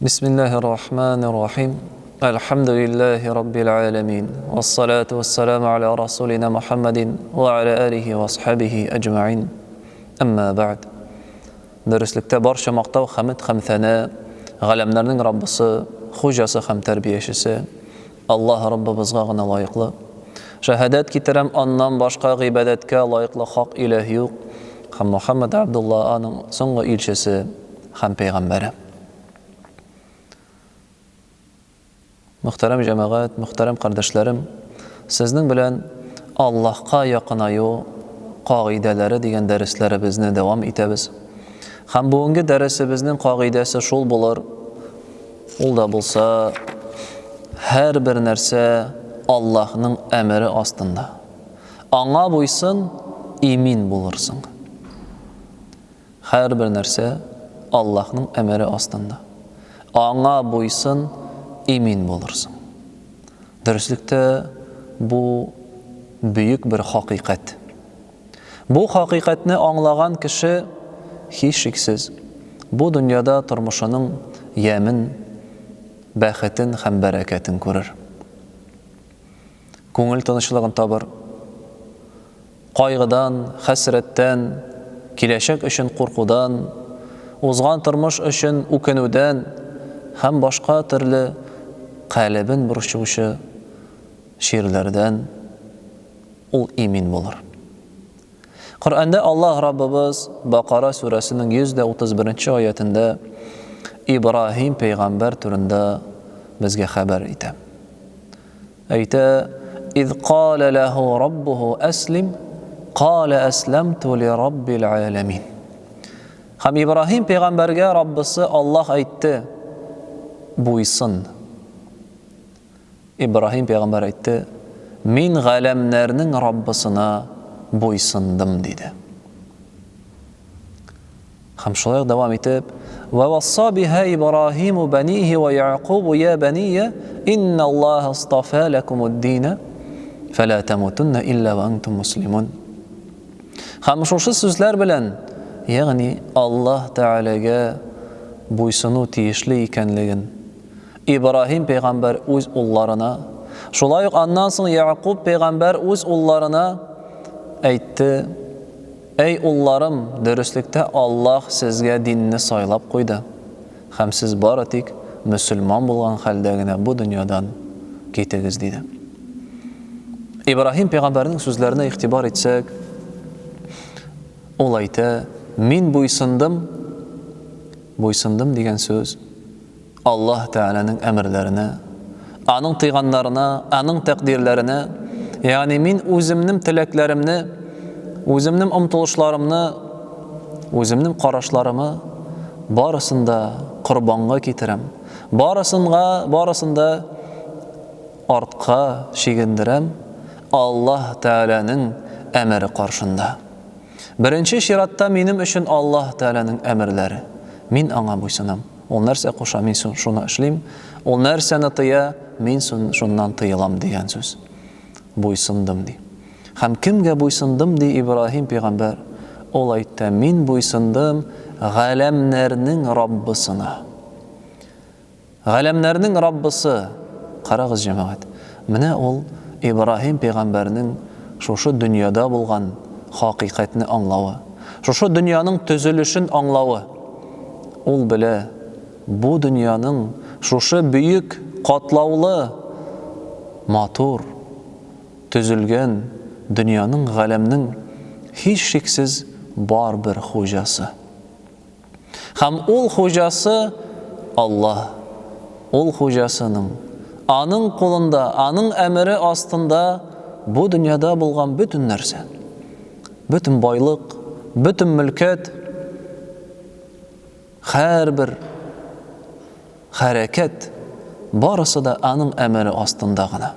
Bismillahirrahmanirrahim. Elhamdülillahi Rabbil alamin. Vessalatu vesselamu ala Rasulina Muhammedin ve ala alihi ve ashabihi ecma'in. Amma ba'd. Dörslikte barcha maqtav, hamd, hamthana, g'alamlarning Rabbisi, xo'jasi ham tarbiyachisi Allah Rabbimizga g'ana loyiqli. Shahadat kitiram ondan boshqa ibodatga loyiqli haq iloh yo'q. Ham Muhammad Abdullahning so'nggi elchisi ham payg'ambari. Muhtaram cemaat, muhtaram kardeşlerim, sizning bilan Allohga yaqinayu qoidalari degan darslarimizni davom etamiz. Ham bugungi darsimizning qoidasi shul bo'lar. Ul da bo'lsa, har bir narsa Allohning amri ostida. Anga bo'ysun, imin bo'lursun. Har bir narsa Allohning amri ostida. Anga bo'ysun, imin bo'lursun. Darslikda bu büyük bir haqiqat. Bu haqiqatni anglagan kishi hech shaksiz bu dunyoda turmushining yamin, baxitin ham barakatin ko'rar. Ko'ngil tinchligini topar. Qayg'udan, hasratdan, kelajak uchun qo'rquvdan, o'zgan turmush uchun o'kinuvdan ham boshqa turli qalbin burishuvchi she'rlardan ul imin bo'lur. Qur'onda Alloh Rabbimiz Baqara surasining 131-oyatida İbrahim payg'ambar turida bizga xabar etadi. Ayta: "İz qala lahu robbuhu aslim, qala aslamtu li robbil alamin." Ham İbrahim payg'ambarga Rabbisi Alloh aytdi: "Bo'ysun." İbrahim peygamber aytdi: "Men g'alamlarning Robbisina bo'ysundim" dedi. Ham shunday davom etib: "Va wassa biha Ibrahimu banihi va Yaqubu ya baniya innalloha astafa lakumud-din fala tamutunna illa va antum muslimun." Ham shu so'zlar bilan, ya'ni Alloh taolaga bo'ysunu tegishli ekanligini İbrahim peygamber o'z ullarına, şulay ondan so'ng Yaqub peygamber o'z ullarına aytdi: "Ey ullarim, dürüstlükte Allah sizga dinni saylab qo'ydi. Ham siz baratik musulmon bo'lgan haldagina bu dunyodan ketigiz" dedi. İbrahim peygamberning so'zlarini i'tibor etsak, u aytdi: "Men bo'ysundim degan so'z Allah Teala'nın emirlerine, anın tıyganlarına, anın takdirlerine, yani min özümnüm tileklerimni, özümnüm umtuluşlarımni, özümnüm qarashlarımı barısında qurbonga ketirem, barısında ortqa chegindirem Allah Teala'nın emri qarşında. Birinchi shiratda menim uchun Allah Teala'nın emirleri, men anga bo'ysunam. O narsa qo'sha, men shuni ishlayman. O narsani tiya, men shundan tiyilam degan so'z. Bo'ysundim deydi. Ham kimga bo'ysundim deydi İbrahim payg'ambar? O aytdi: "Men bo'ysundim g'alamlarning Robbisina." G'alamlarning Robbisi, qarag'iz jamoat. Mana ol İbrahim payg'ambarning shu dunyoda bo'lgan haqiqatni anglavi, shu dunyoning tuzilishin anglavi. Ol bile bu dünyanın şuşu büyük, katlavlı, matur, tüzülgen dünyanın, galemnin hiç şeksiz bar bir hocası. Hem ol hocası Allah, ol hocasının anın kolunda, anın emri astında bu dünyada bulgan bütün nerse, bütün baylık, bütün mülket, her bir hareket barısı da anın emri astında gına.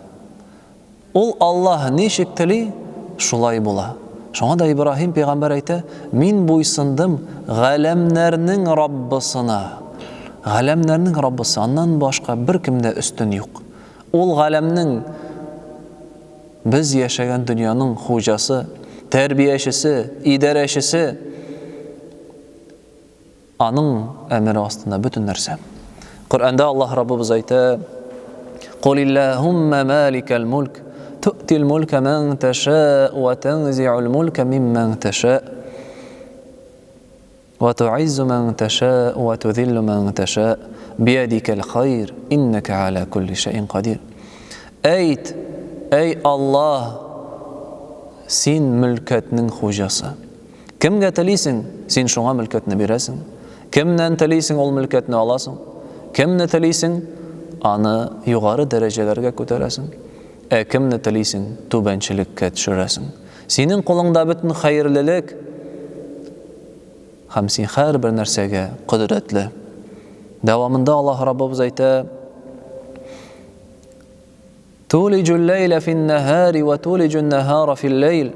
Ol Allah neşik tili şulay bula. Şuna da İbrahim peygamber aytdi: "Men bo'ysundim g'alamlarning Robbisina." G'alamlarning Robbisi, ondan boshqa bir kimde üstün yok. Ol g'alamning biz yaşayan dünyanın hocası, terbiyechisi, idarachisi, anın emri ostunda bütün narsa. Kur'anda Allah Rabbimiz ayta: "Qul illahumma malikal mulk, tu'til mulka man tasha wa tanzi'ul mulka mimman tasha wa tu'izzu man tasha wa tudhillu man tasha biyadikal khayr innaka ala kulli shay'in qadir." Ayt, ey Allah, sen mülketning xo'jasi. Kimga tileysin, sen şoňa mülketni berasin. Kimden tileysin, ol mülketni alasın. Kimni tileysin, anı yuqarı derecelerge köteresin. Kimni tileysin, tubanchilikka tushirasin. Senin qolunda bütün hayırlılık, ham sen har bir narsega qudratli. Davamında Allah Rabbimiz ayta: "Tulijul leyla fin nahari ve tulijul nahara fil leyl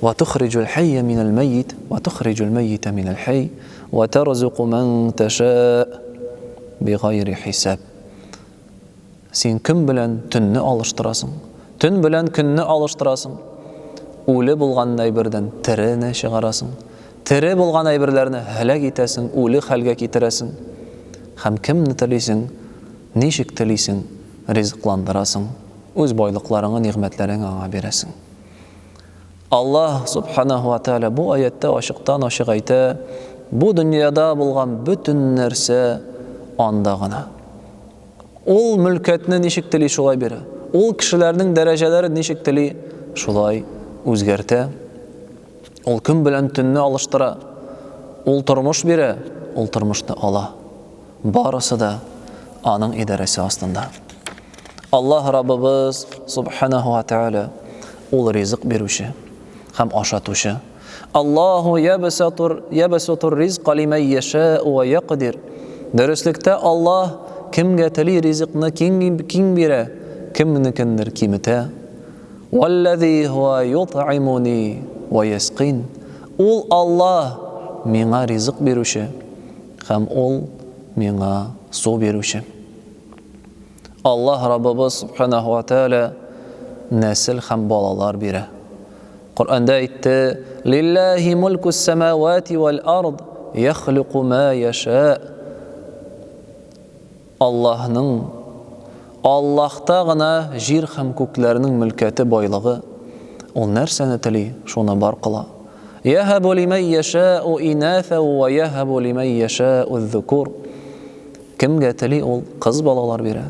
ve tukhrijul hayya minel meyyit ve tukhrijul meyyita minel hayy ve terzuqu men teşâ bigayri hisab." Sen kim bilen tünni alıştırasın, tün bilen künni alıştırasın. Uli bulgan birden tirine çıkarasın, tiri bulgan aybirlerini helak itesin, uli halga kitiresin. Hem kimni tileysin, nişik tileysin, rizqlandırasın, öz boylıklarını, nimetlerini ağa beresin. Allah subhanahu wa ta'ala bu ayette aşıktan aşık ayta: bu dünyada bulgan bütün nerse andağına. Ol mülketini nişik tili şulay biri. Ol kişilerinin dereceleri nişik tili şulay özgerte. Ol kim bilen tünni alıştıra. Ol turmuş biri. Ol turmuşta Allah. Barısı da anın idaresi aslında. Allah Rabbimiz subhanahu wa ta'ala ol rizq beruşi, hem aşatuşi. Allahu yabsutur rizqa limen yasha'u ve yaqdir. Dürüstlükte Allah kimge tili rizqni kim bere, kimnikindir kimite. Vallazi huve yut'imuni ve yasqin. Ol Allah miňa rizq beruşi, hem ol miňa su beruşi. Allah Rabbimiz subhanahu wa ta'ala nesil hem balalar bere. Kur'an'da aytdi: "Lillahi mulkus semawati vel ard, yakhluqu ma yasha." Allah'ta gına jir hem köklerinin mülketi boylığı, ol nerseni tili şuna bar kıla. Yahabu limen yasha'u inatha ve yahabu limen yasha'u zukur. Kimge tili ol kız balalar bire,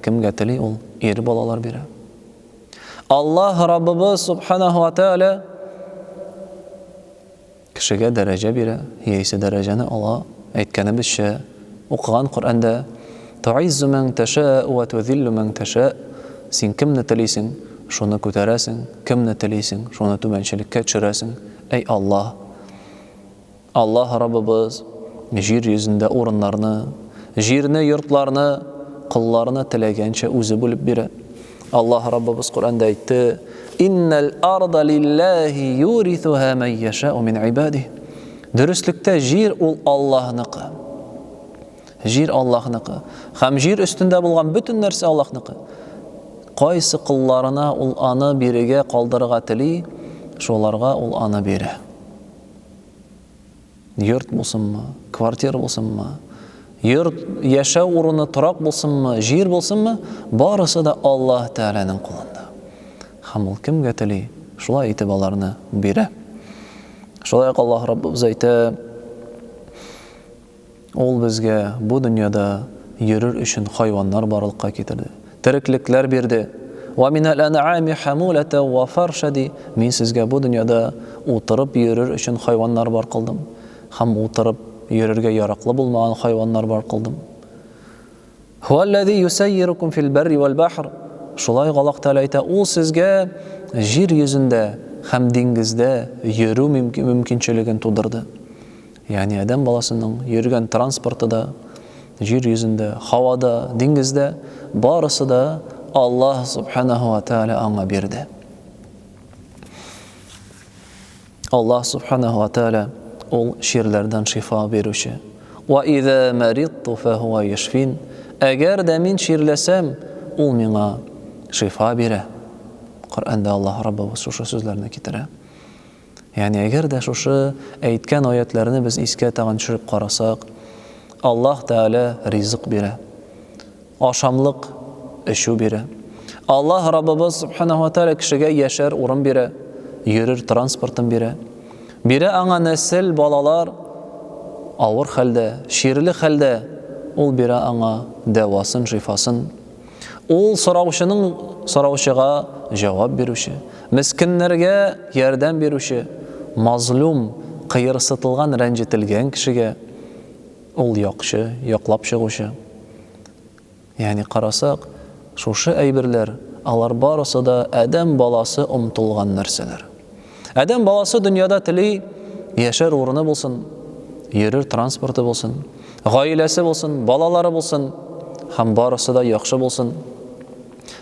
kimge tili ol eri balalar bire. Allah Rabbimiz subhanahu wa ta'ala kişiye derece bire, yeyse dereceni Allah aytkany bizşe okugan Kur'an'da: "Tu'izzu men teşâ'u ve tuzillu men teşâ." Sen kimni tileysin, şunu köteresin, kimni tileysin, şunu tubanchilikka tushirasin. Ey Allah! Allah Rabbimiz jir yüzünde orunlarını, jirni, yurtlarını, kıllarını tilegençe özü bulup bire. Allah Rabbimiz Kur'an'da aytdi: "İnnel arda lillahi yurithuha men yasha'u min ibadihi." Dürüstlükte jir ol Allah'nıqı. Jir Allah'nıqı. Hem jir üstünde bulgan bütün nerse Allah'nıqı. Qaysı qıllarına ol anı birige qaldırıga tili, şolarga ol anı biri. Yurt bolsunma, kvartir bolsunma, yurt yaşa urunu turak bolsunma, jir bolsunma, barısı da Allah Teala'nın kulunda. Hem ol kimge tili, şolay itibalarını biri. Şolay Allah Rabbimiz ayta: "Ol bizge bu dünyada yürür üçün hayvanlar barılıkka getirdi. Tiriklikler berdi. Ve minel en'ami hamuleten ve farşadi." Men sizge bu dünyada oturup yürür üçün hayvanlar bar kıldım. Hem oturup yürürge yaraklı bulmayan hayvanlar bar kıldım. "Huvellezî yusayyirukum fil berri vel bahr." Şolay Allah Teala ayta: "Ol sizge jir yüzünde hem dengizde yürü mümkünçiligini tudurdu." Yani adam balasının yürügen transportu da, jir yüzünde, havada, dengizde, barısı da Allah subhanahu wa ta'ala ana berdi. Allah subhanahu wa ta'ala ol şirlerden şifa beruşi. Ve izâ meridtu fehuve yeşfin. Eğer de min şirlesem, ol miňa şifa bere. Kur'an'da Allah Rabbimiz şu sözlerini kitire. Yani eğer de şu aytkan ayetlerini biz iske tagyn düşürüp qarasak, Allah Teala rızık bire. Aşamlık eşu bire. Allah Rabbimiz Subhanahu ve Teala kişiye yaşar urun bire. Yürür transportun bire. Bire ana nesil balalar ağır halde, şiirli halde ol bire ana devasın, şifasın. Ol soravuşıga cevap beruşi. Miskinlerge yerden beruşi. Mazlum, kıyırsıtılgan, rencitilgen kişiye ol yakşı, yaklap çıguşu. Yani qarasak, şuşu eybirler, alar barısı da adam balası umtulgan nerseler. Adam balası dünyada tili yaşar uğruna bulsun, yürür transportu bulsun, gailesi bulsun, balaları bulsun, ham barısı da yakşı bulsun.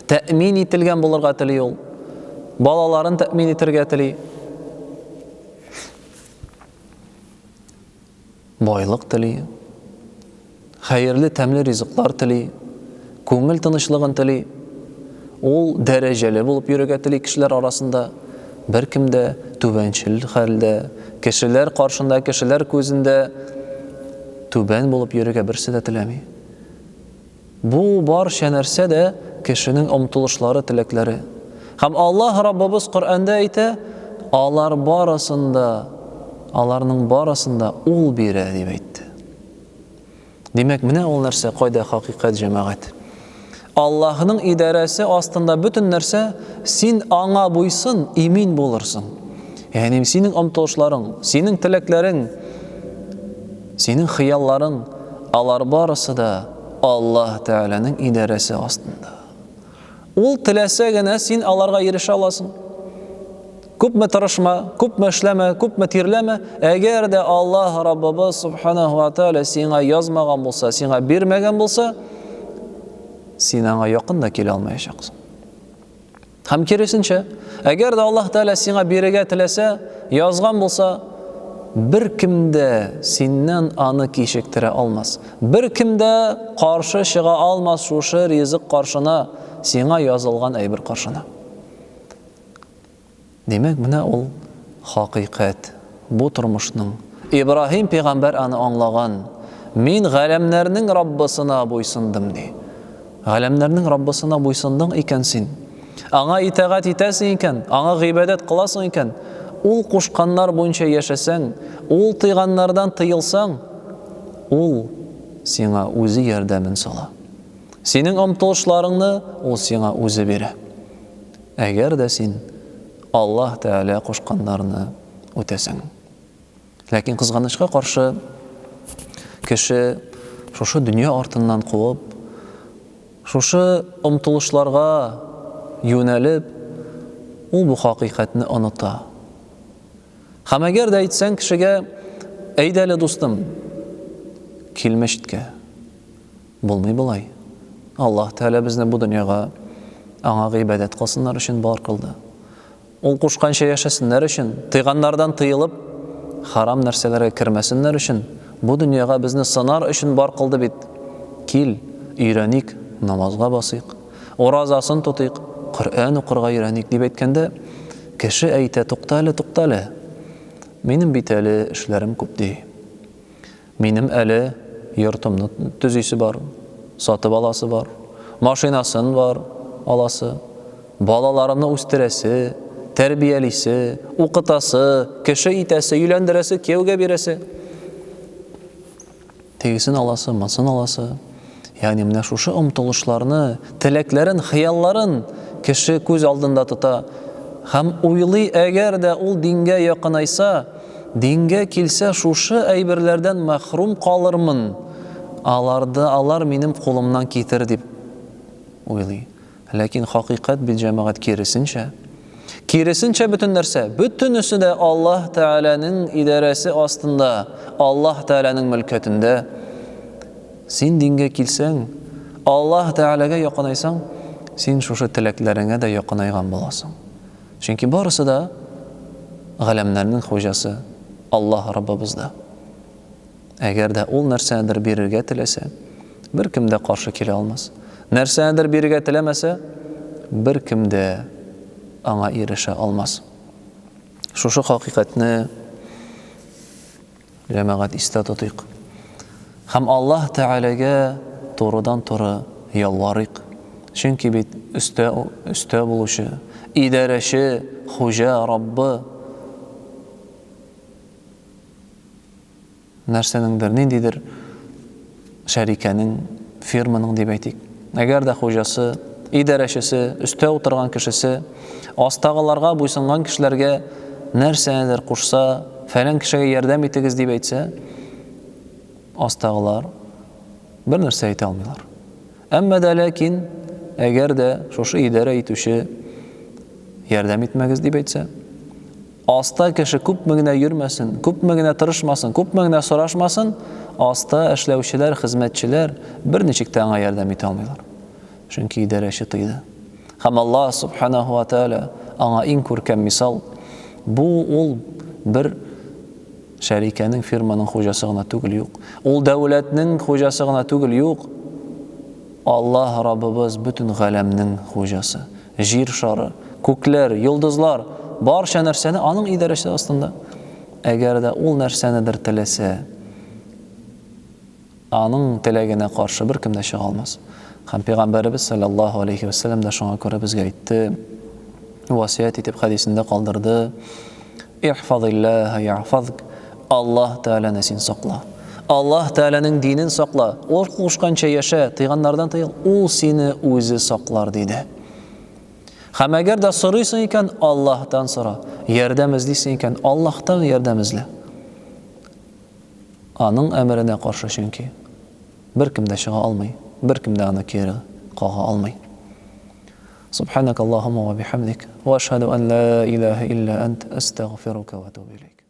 Təmin etilgen bulurga tili ol. Balaların təmin etirge tili. Boylık tili. Hayırlı təmli rizıklar tili. Көңіл тынышлығын тілей, ол дәрежелі болып йөрергә тели кешеләр арасында, бір кемдә түбәнчел хәлдә, кешеләр каршында, кешеләр күзендә түбән болып йөрергә берсе дә теләми. Бу барча нәрсә дә кешенең омтылышлары, теләкләре. Һәм Аллаһ Раббыбыз Коръәндә әйтә, аларның барысында ул бирә дип әйтте. Димәк, менә ул нәрсә кайда хакыйкать җәмәгать. Allah'ın idarəsi aslında bütün нәрсә син аңа буйсын, имин булырсың. Yani синең омтылышларың, синең теләкләрең, синең хыялларың, алар барысы да Аллаһ Тәгаләнең идарәсе астында. Ул теләсә генә син аларга ирешә аласың. Күпме тырышма, күпме эшләмә, күпме тирләмә, әгәр дә Аллаһ Раббыбыз Субханаһу ва Тәгалә сиңа язмаган булса, сиңа бирмәгән булса, син аңа якын да килә алмаячаксың. Һәм киресенчә, әгәр дә Аллаһ Тәгалә сиңа бирергә теләсә, язган булса, бер кем дә синнән аны кичектерә алмас. Бер кем дә каршы чыга алмас шушы ризык каршына, сиңа язылган әйбер каршына. Демәк, менә ул хакыйкать, бу тормышның. Ибраһим пәйгамбәр аны аңлаган. Мин галәмнәрнең Раббысына буйсындым ди. Галәмнәрнең Раббысына буйсындың икән син. Аңа итәгать итәсең икән, аңа гыйбадәт кыласың икән, ул кушканнар буенча яшәсәң, ул тыйганнардан тыелсаң, ул сиңа үзе ярдәмен сала. Синең омтылышларыңны ул сиңа үзе бирә. Әгәр дә син Аллаһ Тәгалә кушканнарны үтәсәң. Ләкин кызганычка каршы кеше шушы дөнья артыннан куып, шушы омтылышларга юнәлеп, ул бу хакыйкатьне оныта. Һәм әгәр дә әйтсәң кешегә, әйдәле дустым, кил мәчеткә. Булмый булай. Аллаһ Тәгалә безне бу дөньяга аңа гыйбадәт кылсыннар өчен бар кылды. Ул кушканча яшәсеннәр өчен, тыйганнардан тыелып, харам нәрсәләргә кермәсеннәр өчен, бу дөньяга безне сынар өчен бар кылды бит. Кил, өйрәник, намазга басыйк, уразасын тутыйк, Коръән укырга өйрәник дип әйткәндә, кеше әйтә, туктале. Минем бит әле эшләрем күп ди. Минем әле йортымны төзисе бар, сатып аласы бар, машинасын бар, аласы, балаларымны үстерәсе, тәрбиялисе, укытасы, кеше итәсе, өйләндерәсе, кияүгә бирәсе. Тегесен аласы, масын аласы. Yani менә шушы омтылышларны, теләкләрен, хыялларын кеше күз алдында тота. Һәм уйлый, әгәр дә ул дингә якынайса, дингә килсә, шушы әйберләрдән мәхрум калырмын. Алар минем кулымнан китер дип уйлый. Ләкин хакыйкать бит җәмәгать киресенчә. Киресенчә бөтен нәрсә, бөтенесе дә Аллаһ Тәгаләнең идарәсе астында, Аллаһ Тәгаләнең мөлкәтендә. Син дингә килсәң, Аллаһ Тәгаләгә якынайсаң, син шушы теләкләреңә дә якынайган буласың. Чөнки барысы да галәмнәрнең хуҗасы Аллаһ Раббыбызда. Әгәр дә ул нәрсәдер бирергә теләсә, бер кем дә каршы килә алмас. Нәрсәдер бирергә теләмәсә, бер кем дә аңа ирешә алмас. Шушы хакыйкатьне җәмәгать истә тотыйк. Һәм Аллаһ Тәгаләгә турыдан-туры ялварыйк. Чөнки бит өстә булучы, идарәче, хуҗа, Раббы нәрсәнеңдер, ниндидер шәрикәнең, фирманың дип әйтик. Әгәр дә хуҗасы, идарәчесе, өстә утырган кешесе астагыларга буйсынган кешеләргә нәрсәнедер кушса, фәлән кешегә ярдәм итегез дип әйтсә, астагылар бер нәрсә әйтә алмыйлар. Әмма дә ләкин әгәр дә шушы идарә итүче ярдәм итмәгез дип әйтсә, аста кеше күпме генә йөрмәсен, күпме генә тырышмасын, күпме генә сорашмасын, аста эшләүчеләр, хезмәтчеләр берничек тә аңа ярдәм итә алмыйлар. Чөнки идарәче тыйды. Һәм Аллаһ Субханаһу ва Тәгалә аңа иң күркәм мисал, бу ул бер шәрикәнең, фирманың хуҗасы гына түгел, юк. Ул дәүләтнең хуҗасы гына түгел, юк. Аллаһ Раббыбыз бөтен галәмнең хуҗасы. Җир шары, күкләр, йолдызлар, барча нәрсәне аның идарәче астында. Әгәр дә ул нәрсәнедер теләсә, аның теләгенә каршы бер кем дә чыга алмас. Һәм Пәйгамбәрбез саллаллаһу алейхи ва саллям да шуңа күрә безгә әйтте, васыят итеп хадисендә калдырды: "Ихфазиллаһа яхфазк", Аллаһ Тәгаләне син сакла. Аллаһ Тәгаләнең динен сакла. Ул кушканча яшә, тыйганнардан тыел, ул сине үзе саклар диде. Һәм әгәр дә сорыйсың икән, Аллаһтан сора. Ярдәм эзлисең икән, Аллаһтан ярдәм эзлә. Аның әмеренә каршы, чөнки бер кем дә чыга алмый, бер кем дә аны кире кага алмый. Субханакаллаһумма ва бихамдик, ва ашһаду ан ла илаха илля ант, астагфирука ва атубу илейк.